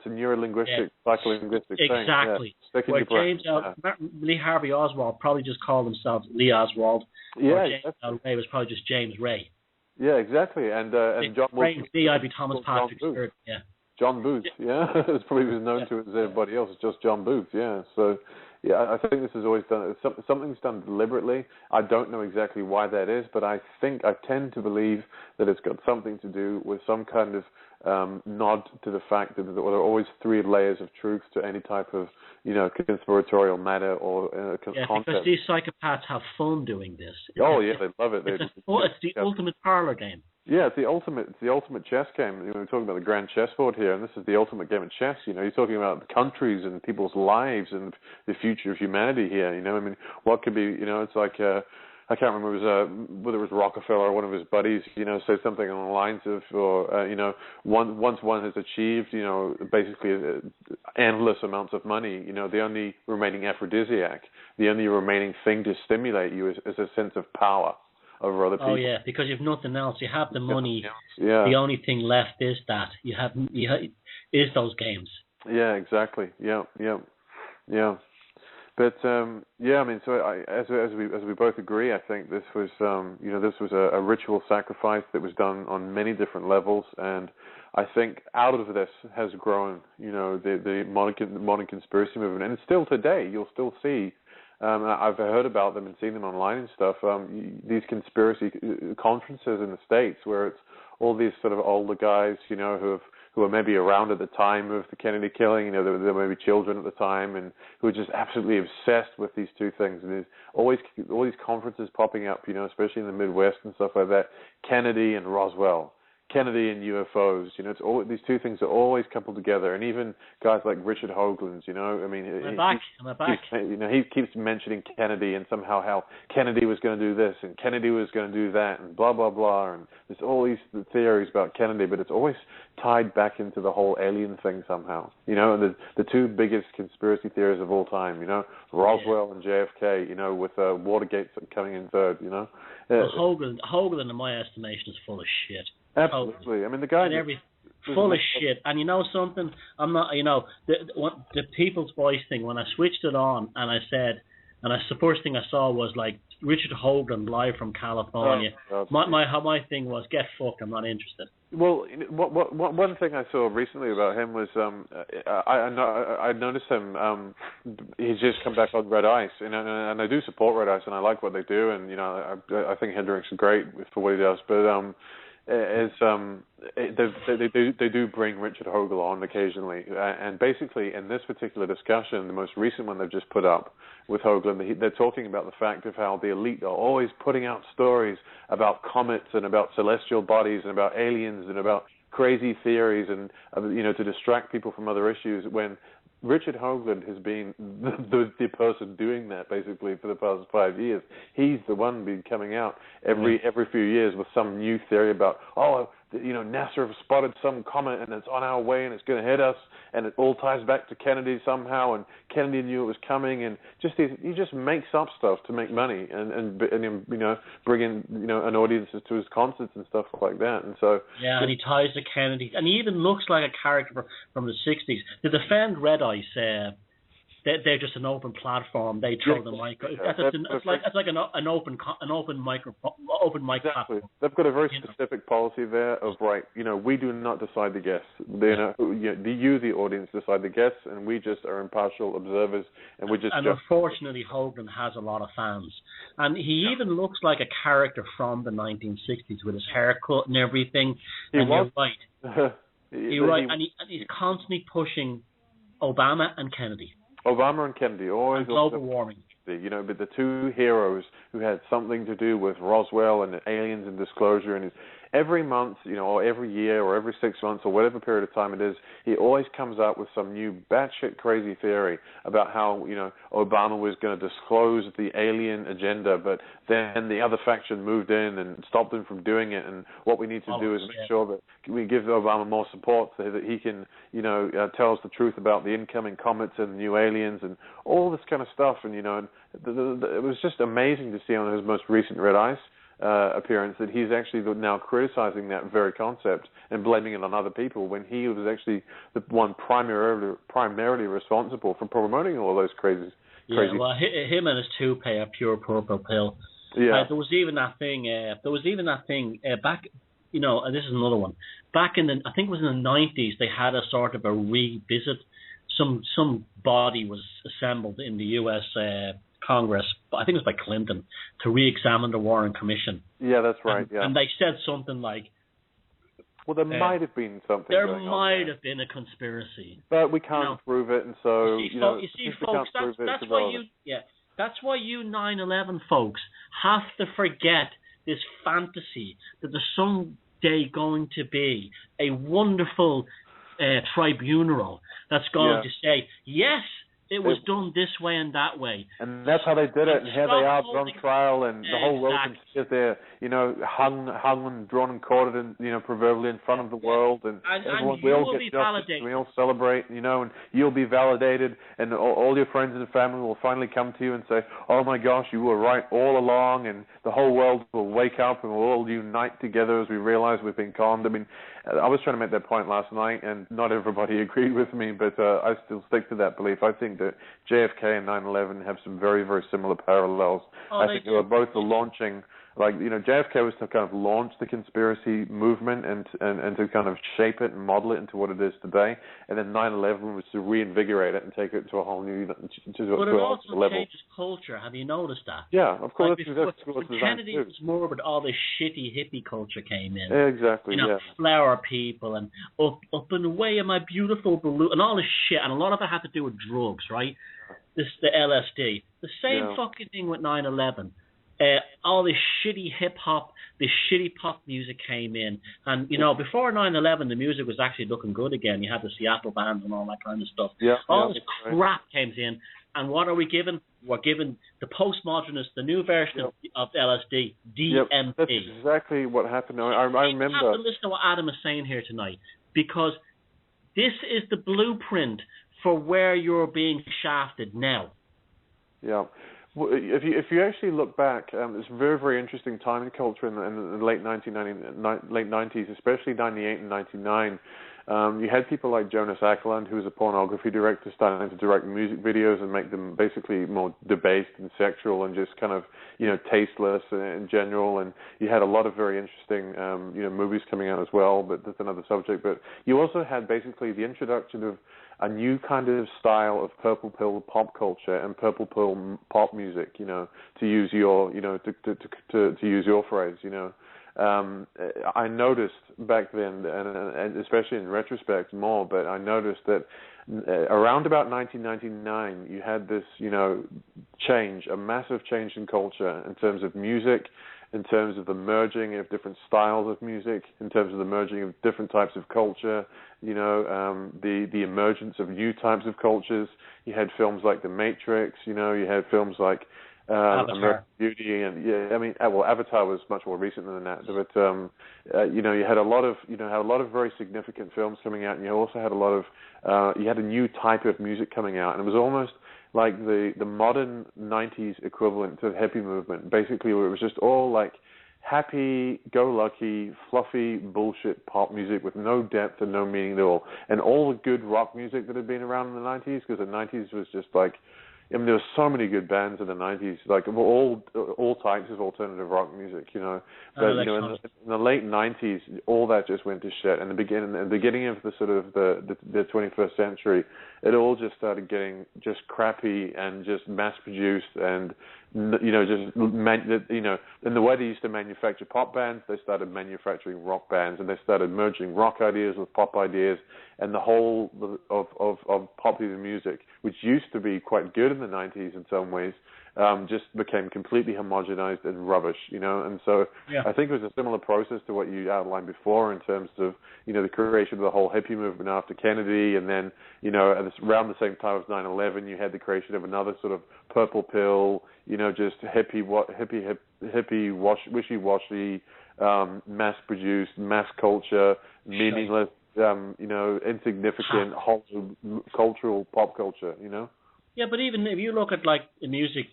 neuro-linguistic, psycholinguistic thing. Exactly. Yeah. Lee Harvey Oswald probably just called himself Lee Oswald. Yeah, James Earl Ray was probably just James Ray. Yeah, exactly. And John Wilkes. I'd be Thomas Patrick III. Yeah. John Booth, it's probably was known to as everybody else. It's just John Booth, yeah. So, I think this is always done. Something's done deliberately. I don't know exactly why that is, but I tend to believe that it's got something to do with some kind of nod to the fact that there are always three layers of truth to any type of, conspiratorial matter or concept. Because these psychopaths have fun doing this. They love it. It's the ultimate parlor game. Yeah, it's the ultimate chess game. We're talking about the grand chessboard here, and this is the ultimate game of chess. You're talking about countries and people's lives and the future of humanity here. What could be? It's like I can't remember whether it was Rockefeller or one of his buddies. Said something along the lines of, once one has achieved, basically endless amounts of money. The only remaining aphrodisiac, the only remaining thing to stimulate you is a sense of power over other people. Oh yeah, because you've nothing else. You have the money. Yeah. The only thing left is that is those games. Yeah, exactly. Yeah. But yeah, I mean, so as we both agree, I think this was this was a ritual sacrifice that was done on many different levels, and I think out of this has grown the modern conspiracy movement, and still today you'll still see. I've heard about them and seen them online and stuff. These conspiracy conferences in the States where it's all these sort of older guys, who are maybe around at the time of the Kennedy killing, there may be children at the time, and who are just absolutely obsessed with these two things. And there's always all these conferences popping up, especially in the Midwest and stuff like that. Kennedy and Roswell, Kennedy and UFOs. It's all these two things are always coupled together. And even guys like Richard Hoagland, I mean, I'm back. He keeps mentioning Kennedy and somehow how Kennedy was going to do this and Kennedy was going to do that and blah blah blah. And there's all these theories about Kennedy, but it's always tied back into the whole alien thing somehow. And the two biggest conspiracy theories of all time. Roswell and JFK. With Watergate coming in third. Hoagland, in my estimation, is full of shit. Absolutely. I mean, the guy full of shit. And you know something? I'm not. The People's Voice thing. When I switched it on, and I said, the first thing I saw was like Richard Hoagland live from California. My thing was get fucked. I'm not interested. Well, one thing I saw recently about him was I noticed him. He's just come back on Red Ice, and I do support Red Ice, and I like what they do, and I think Hendricks is great for what he does, but. They do bring Richard Hoagland on occasionally, and basically in this particular discussion, the most recent one they've just put up with Hoagland, they're talking about the fact of how the elite are always putting out stories about comets and about celestial bodies and about aliens and about crazy theories and to distract people from other issues, when Richard Hoagland has been the person doing that basically for the past 5 years. He's the one been coming out every few years with some new theory about NASA have spotted some comet and it's on our way and it's going to hit us, and it all ties back to Kennedy somehow, and Kennedy knew it was coming, and he just makes up stuff to make money and bring in an audience to his concerts and stuff like that. And so and he ties to Kennedy, and he even looks like a character from the 60s. To defend Red Ice, they're just an open platform. They throw the mic. It's like an open mic platform. They've got a very specific policy there of we do not decide the guests. You, the audience, decide the guests, and we just are impartial observers, and we just. And unfortunately, Hoagland has a lot of fans, and he even looks like a character from the 1960s with his haircut and everything. You're right. You're right, and he's constantly pushing Obama and Kennedy. Always. And global warming. But the two heroes who had something to do with Roswell and aliens and disclosure, and every month, or every year, or every 6 months, or whatever period of time it is, he always comes up with some new batshit crazy theory about how, Obama was going to disclose the alien agenda, but then the other faction moved in and stopped him from doing it, and what we need to do is make sure that we give Obama more support so that he can, tell us the truth about the incoming comets and new aliens and all this kind of stuff. And, it was just amazing to see on his most recent Red Ice appearance that he's actually now criticizing that very concept and blaming it on other people, when he was actually the one primarily responsible for promoting all those crazy. Well, him and his toupee are pure purple pill. Yeah. There was even that thing. Back. And this is another one. Back in I think it was in the 90s, they had a sort of a revisit. Some body was assembled in the U.S. Congress, I think it was by Clinton, to re-examine the Warren Commission. Yeah, that's right. And they said something like, well, there might have been something. There might have been a conspiracy, but we can't prove it, and so you see, folks, that's why you 9/11 folks have to forget this fantasy that there's someday going to be a wonderful tribunal that's going to say, yes, it was done this way and that way. And that's how they did it, and here they are on trial, and the whole world can sit there, hung and drawn and quartered, and, proverbially in front of the world, and everyone will get justice, we all celebrate, and you'll be validated, and all your friends and family will finally come to you and say, oh my gosh, you were right all along, and the whole world will wake up, and we'll all unite together as we realize we've been conned. I mean, I was trying to make that point last night, and not everybody agreed with me, but I still stick to that belief. I think think that JFK and 9/11 have some very, very similar parallels. I think they were both the launching, JFK was to kind of launch the conspiracy movement and to kind of shape it and model it into what it is today, and then 9/11 was to reinvigorate it and take it to a whole new level. But it also changes culture. Have you noticed that? Yeah, of course. Kennedy was more, but all this shitty hippie culture came in. Exactly. Flower people and up and away in my beautiful balloon and all this shit, and a lot of it had to do with drugs, right? The LSD. The same fucking thing with 9/11. All this shitty hip-hop, this shitty pop music came in. And, before 9/11, the music was actually looking good again. You had the Seattle bands and all that kind of stuff. All this crap came in. And what are we given? We're given the postmodernist, the new version of LSD, DMT. That's exactly what happened. I remember. You have to listen to what Adam is saying here tonight, because this is the blueprint for where you're being shafted now. Yeah. Well, if you actually look back, it's a very, very interesting time in culture in the late 90s, especially 98 and 99. You had people like Jonas Åkerlund, who was a pornography director, starting to direct music videos and make them basically more debased and sexual and just kind of, tasteless in general. And you had a lot of very interesting, movies coming out as well, but that's another subject. But you also had basically the introduction of a new kind of style of purple pill pop culture and purple pill pop music, to use your, to use your phrase, I noticed back then, and especially in retrospect more, but I noticed that around about 1999, you had this, change, a massive change in culture in terms of music, in terms of the merging of different styles of music, in terms of the merging of different types of culture, the emergence of new types of cultures. You had films like The Matrix, you had films like American Beauty, and Avatar was much more recent than that. But you had a lot of very significant films coming out, and you also had you had a new type of music coming out, and it was almost like the modern 90s equivalent to the hippie movement, basically, where it was just all like happy-go-lucky, fluffy bullshit pop music with no depth and no meaning at all. And all the good rock music that had been around in the 90s, because the 90s was just like, there were so many good bands in the 90s, like all types of alternative rock music, But in the late 90s, all that just went to shit. And the beginning of the sort of the 21st century, it all just started getting just crappy and just mass-produced and and the way they used to manufacture pop bands, they started manufacturing rock bands, and they started merging rock ideas with pop ideas, and the whole of popular music, which used to be quite good in the 90s in some ways, just became completely homogenized and rubbish, And so I think it was a similar process to what you outlined before in terms of, the creation of the whole hippie movement after Kennedy, and then, around the same time as 9/11, you had the creation of another sort of purple pill, just wishy-washy, mass-produced, mass culture, meaningless, insignificant, cultural pop culture, Yeah, but even if you look at like the music,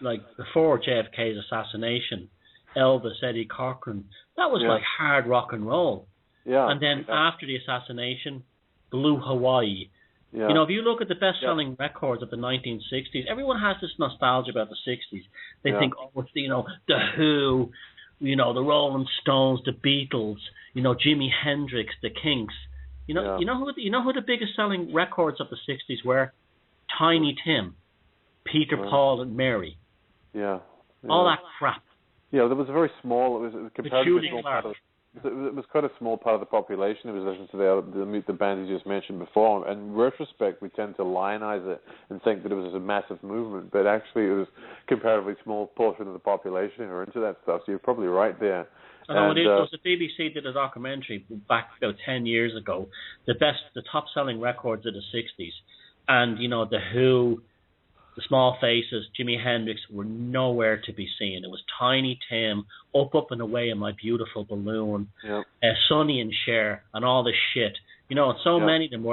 like before JFK's assassination, Elvis, Eddie Cochran, that was like hard rock and roll. Yeah. And then after the assassination, Blue Hawaii. Yeah. If you look at the best-selling records of the 1960s, everyone has this nostalgia about the 60s. They think, it's the Who, the Rolling Stones, the Beatles, Jimi Hendrix, the Kinks. You know who the biggest selling records of the 60s were? Tiny Tim, Peter, Paul, and Mary. Yeah. All that crap. Yeah, there was a very small. It was comparatively small. It was quite a small part of the population who was listening to the bands you just mentioned before. And in retrospect, we tend to lionize it and think that it was a massive movement, but actually it was a comparatively small portion of the population who were into that stuff. So you're probably right there. The BBC did a documentary back about 10 years ago, the top-selling records of the 60s. And, the Who, the Small Faces, Jimi Hendrix were nowhere to be seen. It was Tiny Tim, Up and Away in My Beautiful Balloon, Sonny and Cher, and all this shit. Many of them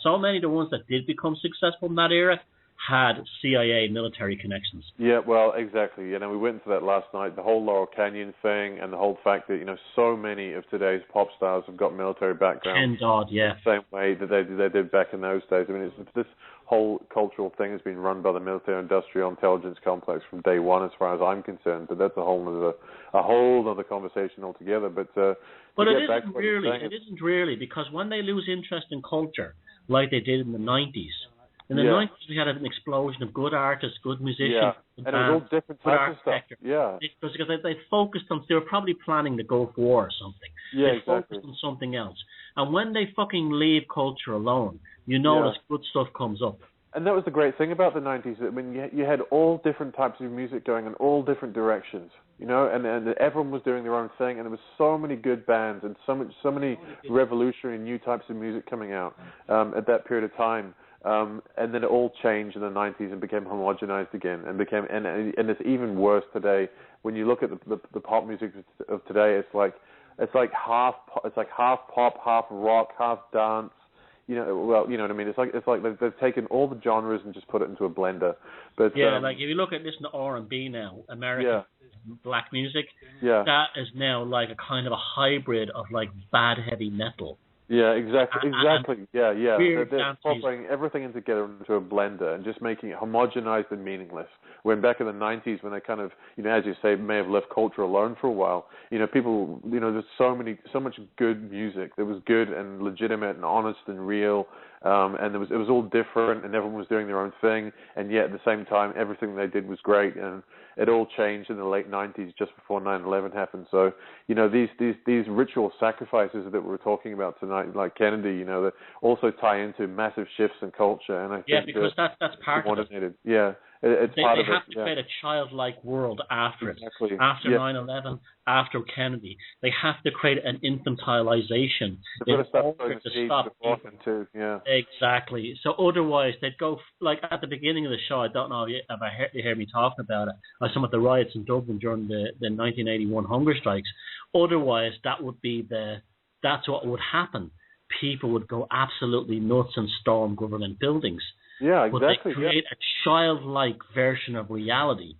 so many of the ones that did become successful in that era had CIA military connections. Yeah, well, exactly. We went into that last night, the whole Laurel Canyon thing and the whole fact that, so many of today's pop stars have got military backgrounds. Yeah. The same way that they did back in those days. I mean, this whole cultural thing has been run by the military-industrial intelligence complex from day one, as far as I'm concerned. But that's a whole other conversation altogether. But it isn't really, because when they lose interest in culture, like they did in the 90s, in the 90s we had an explosion of good artists, good musicians, and it was all different types of stuff. Yeah, because they focused on, they were probably planning the Gulf War or something. Yeah, they focused on something else. And when they fucking leave culture alone, you notice good stuff comes up. And that was the great thing about the 90s. I mean, you had all different types of music going in all different directions, and everyone was doing their own thing, and there was so many good bands and so many revolutionary new types of music coming out at that period of time. And then it all changed in the 90s and became homogenized again, and it's even worse today. When you look at the pop music of today, it's like half pop, half rock, half dance. You know what I mean? It's like they've taken all the genres and just put it into a blender. But like if you look at listen to R&B now, American black music, that is now like a kind of a hybrid of like bad heavy metal. Yeah, exactly. Yeah. They're incorporating everything together into a blender and just making it homogenized and meaningless. When back in the 90s, when they kind of, as you say, may have left culture alone for a while, people, there's so much good music that was good and legitimate and honest and real, and it was all different and everyone was doing their own thing, and yet at the same time, everything they did was great, and it all changed in the late 90s just before 9/11 happened. So, these ritual sacrifices that we're talking about tonight, like Kennedy, that also tie into massive shifts in culture. And I think because that's part of it. Yeah. They have to create a childlike world after it. After 9/11, after Kennedy, they have to create an infantilization in order to stop too. Yeah. Exactly. So otherwise, they'd go like at the beginning of the show. I don't know if you heard me talking about it. Some of the riots in Dublin during the 1981 hunger strikes. Otherwise, that's what would happen. People would go absolutely nuts and storm government buildings. Yeah, exactly. But they create a childlike version of reality.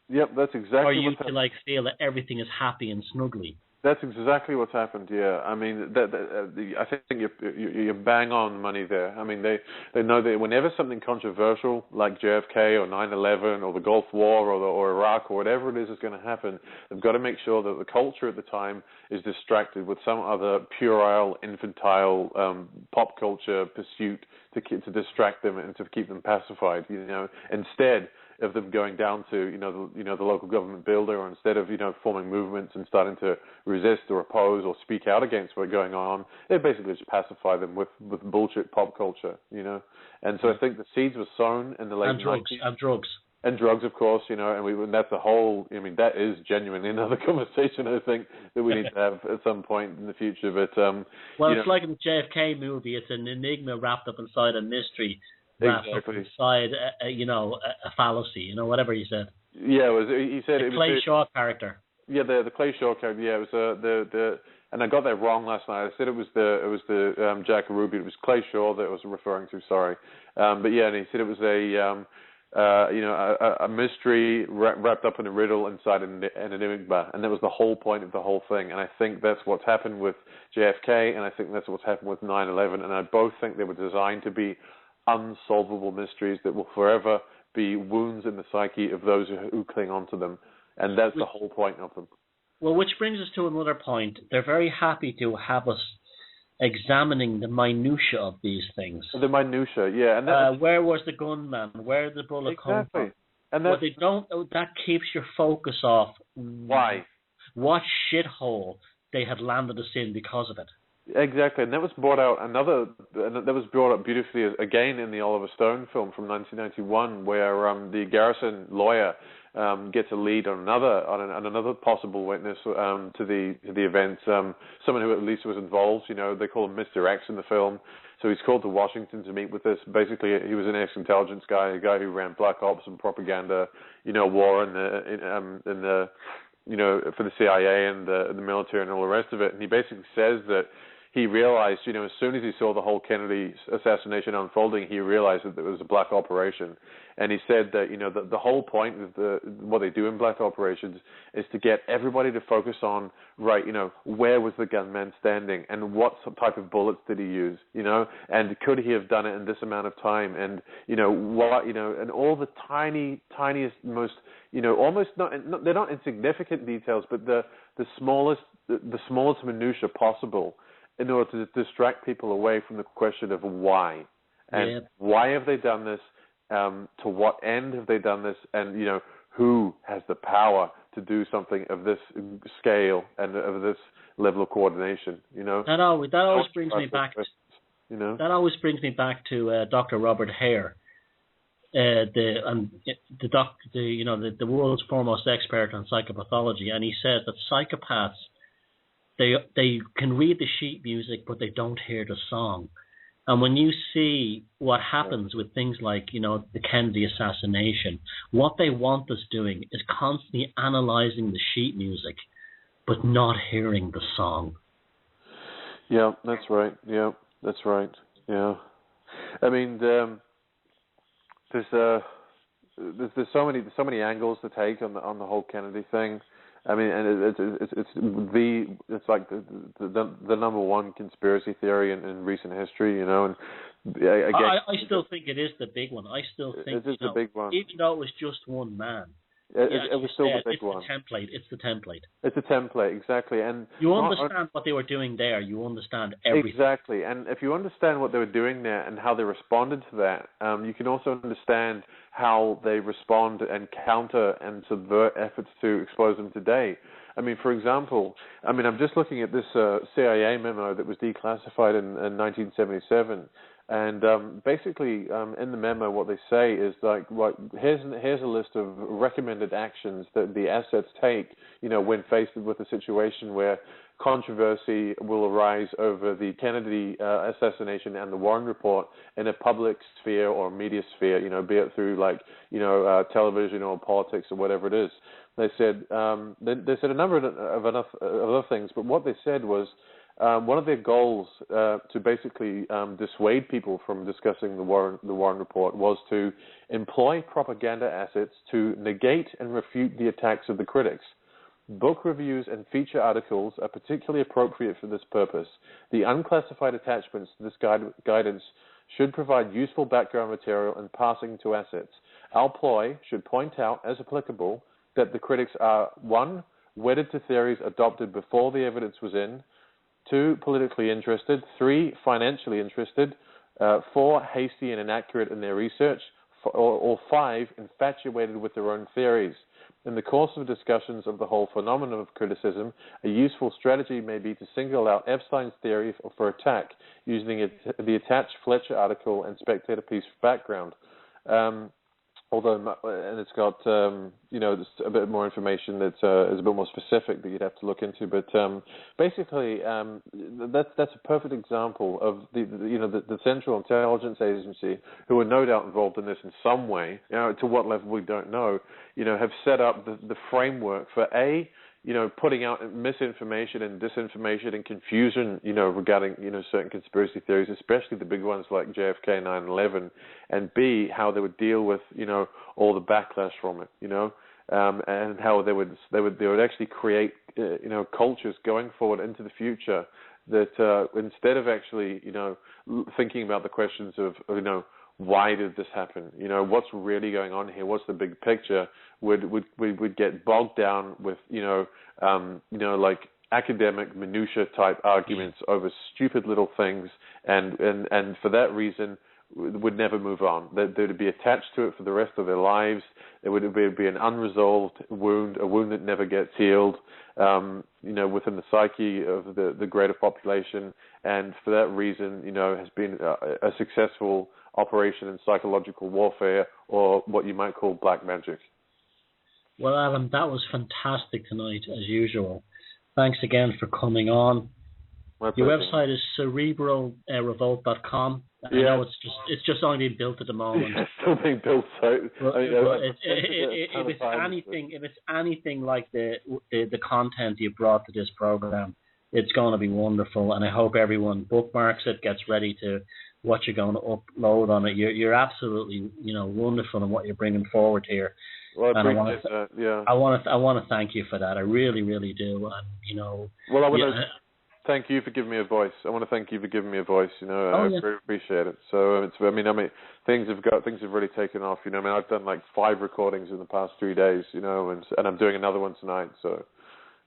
Yep, that's exactly. Or you to feel that everything is happy and snuggly. That's exactly what's happened. Yeah, I mean, I think you're bang on money there. I mean, they know that whenever something controversial like JFK or 9/11 or the Gulf War or Iraq or whatever it is going to happen, they've got to make sure that the culture at the time is distracted with some other puerile, infantile pop culture pursuit to distract them and to keep them pacified. Instead of them going down to the local government builder, or instead of forming movements and starting to resist or oppose or speak out against what's going on, they basically just pacify them with bullshit pop culture, And so I think the seeds were sown in the late 90s. And drugs, of course, and that's a whole. I mean, that is genuinely another conversation I think that we need to have at some point in the future. But it's like in the JFK movie. It's an enigma wrapped up inside a mystery. Exactly. Inside, a fallacy, whatever he said. Yeah, he said the Clay Shaw character. Yeah, the Clay Shaw character. Yeah, it was the and I got that wrong last night. I said it was the Jack Ruby. It was Clay Shaw that I was referring to. Sorry, but yeah, and he said it was a mystery wrapped up in a riddle inside an enigma, and that was the whole point of the whole thing. And I think that's what's happened with JFK, and I think that's what's happened with 9/11. And I both think they were designed to be unsolvable mysteries that will forever be wounds in the psyche of those who cling on to them. And that's the whole point of them. Well, which brings us to another point. They're very happy to have us examining the minutiae of these things. The minutiae, yeah. And where was the gunman? Where did the bullet come from? And what they don't, that keeps your focus off. Why? What shithole they had landed us in because of it. Exactly, and that was brought out beautifully again in the Oliver Stone film from 1991, where the Garrison lawyer gets a lead on another possible witness to the events, someone who at least was involved. They call him Mr. X in the film. So he's called to Washington to meet with this. Basically, he was an ex-intelligence guy, a guy who ran black ops and propaganda, war in the for the CIA and the military and all the rest of it. And he basically says that he realized, as soon as he saw the whole Kennedy assassination unfolding, he realized that it was a black operation. And he said that, the whole point of what they do in black operations is to get everybody to focus on, where was the gunman standing and what type of bullets did he use, and could he have done it in this amount of time, and, and all the tiniest, most, almost they're not insignificant details, but the smallest minutia possible, in order to distract people away from the question of why. And why have they done this? To what end have they done this? And, who has the power to do something of this scale and of this level of coordination, That always brings me back to, that always brings me back to Dr. Robert Hare, the world's foremost expert on psychopathology, and he says that psychopaths, they can read the sheet music, but they don't hear the song. And when you see what happens with things like, the Kennedy assassination, what they want us doing is constantly analyzing the sheet music, but not hearing the song. Yeah, that's right. Yeah, that's right. Yeah. I mean, there's so many angles to take on the whole Kennedy thing. I mean, and it's like the number one conspiracy theory in recent history, And I still think it is the big one. I still think it is the big one, even though it was just one man. It was still the big one. It's the template. It's a template, exactly. And you understand what they were doing there. You understand everything. Exactly. And if you understand what they were doing there and how they responded to that, you can also understand how they respond and counter and subvert efforts to expose them today. I mean, for example, I'm just looking at this CIA memo that was declassified in 1977. And basically, in the memo, what they say is here's a list of recommended actions that the assets take, when faced with a situation where controversy will arise over the Kennedy assassination and the Warren report in a public sphere or media sphere, be it through television or politics or whatever it is. They said a number of other things, but what they said was, one of their goals to basically dissuade people from discussing the Warren report was to employ propaganda assets to negate and refute the attacks of the critics. Book reviews and feature articles are particularly appropriate for this purpose. The unclassified attachments to this guidance should provide useful background material in passing to assets. Our ploy should point out, as applicable, that the critics are 1. Wedded to theories adopted before the evidence was in, 2, politically interested, 3, financially interested, 4, hasty and inaccurate in their research, or 5, infatuated with their own theories. In the course of discussions of the whole phenomenon of criticism, a useful strategy may be to single out Epstein's theory for attack, using the attached Fletcher article and Spectator piece for background. And it's got, just a bit more information that is a bit more specific that you'd have to look into. But basically, that's a perfect example of the Central Intelligence Agency, who are no doubt involved in this in some way. To what level we don't know. Have set up the framework for putting out misinformation and disinformation and confusion, regarding, certain conspiracy theories, especially the big ones like JFK, 9/11, and B, how they would deal with, all the backlash from it, and how they would actually create, cultures going forward into the future that instead of actually, thinking about the questions of, why did this happen? What's really going on here? What's the big picture? Would get bogged down with, like academic minutia type arguments over stupid little things, and for that reason would never move on. They'd be attached to it for the rest of their lives. It would be an unresolved wound, a wound that never gets healed, within the psyche of the greater population, and for that reason, has been a successful operation in psychological warfare, or what you might call black magic. Well, Adam, that was fantastic tonight, as usual. Thanks again for coming on. Your website is cerebralrevolt.com. I know it's just only being built at the moment. Yeah, it's still being built. If it's anything like the content you brought to this program, It's going to be wonderful, and I hope everyone bookmarks it, gets ready to what you're going to upload on it. You're absolutely, wonderful in what you're bringing forward here. Well, I appreciate that. Yeah. I want to thank you for that. I really, really do. And Well, I want to thank you for giving me a voice. I want to thank you for giving me a voice. I really appreciate it. So things have really taken off. I've done like 5 recordings in the past 3 days. And I'm doing another one tonight. So.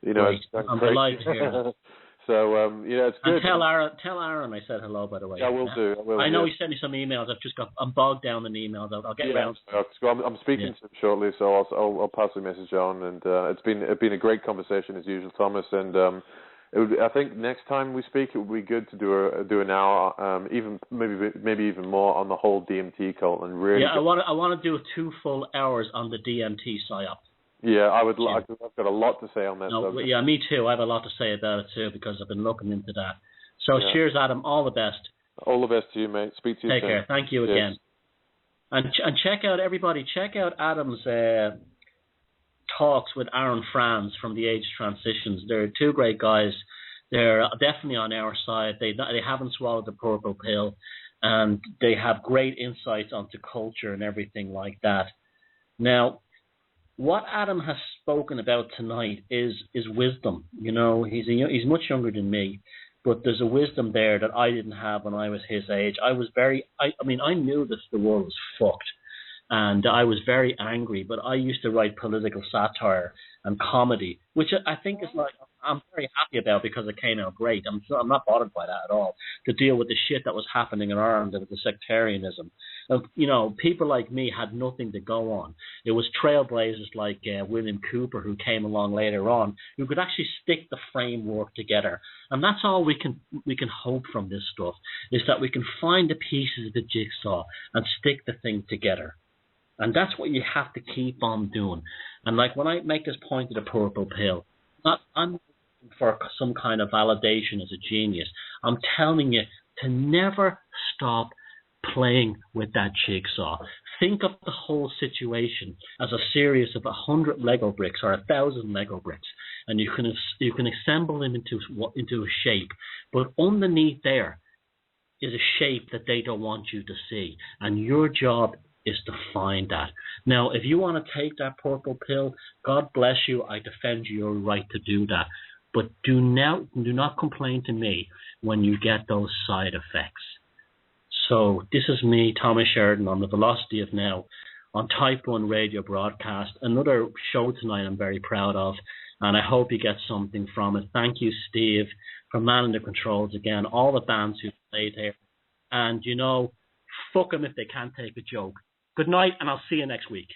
I'm delighted to hear that. So, it's good. And tell Aaron I said hello, by the way. Yeah, I will do. I know he sent me some emails. I'm bogged down in emails. I'll get around to it. I'm speaking to him shortly, so I'll pass the message on. And it's been a great conversation as usual, Thomas. And I think next time we speak, it would be good to do an hour, even maybe even more on the whole DMT cult and really. Yeah, I want to do 2 full hours on the DMT psyop. Yeah, I would. I've got a lot to say on that. No, yeah, me too. I have a lot to say about it too because I've been looking into that. So, cheers, Adam. All the best. All the best to you, mate. Speak to you soon. Take care. Thank you again. And check out Adam's talks with Aaron Franz from the Age Transitions. They're 2 great guys. They're definitely on our side. They haven't swallowed the purple pill, and they have great insights onto culture and everything like that. Now, what Adam has spoken about tonight is wisdom. He's much younger than me, but there's a wisdom there that I didn't have when I was his age. I knew that the world was fucked, and I was very angry, but I used to write political satire and comedy, which I think is I'm very happy about because it came out great. I'm not bothered by that at all, to deal with the shit that was happening in Ireland and the sectarianism. People like me had nothing to go on. It was trailblazers like William Cooper, who came along later on, who could actually stick the framework together. And that's all we can hope from this stuff, is that we can find the pieces of the jigsaw and stick the thing together. And that's what you have to keep on doing. And like when I make this point to the purple pill, I'm looking for some kind of validation as a genius. I'm telling you to never stop playing with that jigsaw. Think of the whole situation as a series of 100 Lego bricks or 1,000 Lego bricks, and you can assemble them into a shape. But underneath there is a shape that they don't want you to see, and your job is to find that. Now, if you want to take that purple pill, God bless you. I defend your right to do that. But do not complain to me when you get those side effects. So this is me, Thomas Sheridan, on the Velocity of Now on Type 1 radio broadcast. Another show tonight I'm very proud of, and I hope you get something from it. Thank you, Steve, for manning the controls again, all the bands who played here. And, fuck them if they can't take a joke. Good night, and I'll see you next week.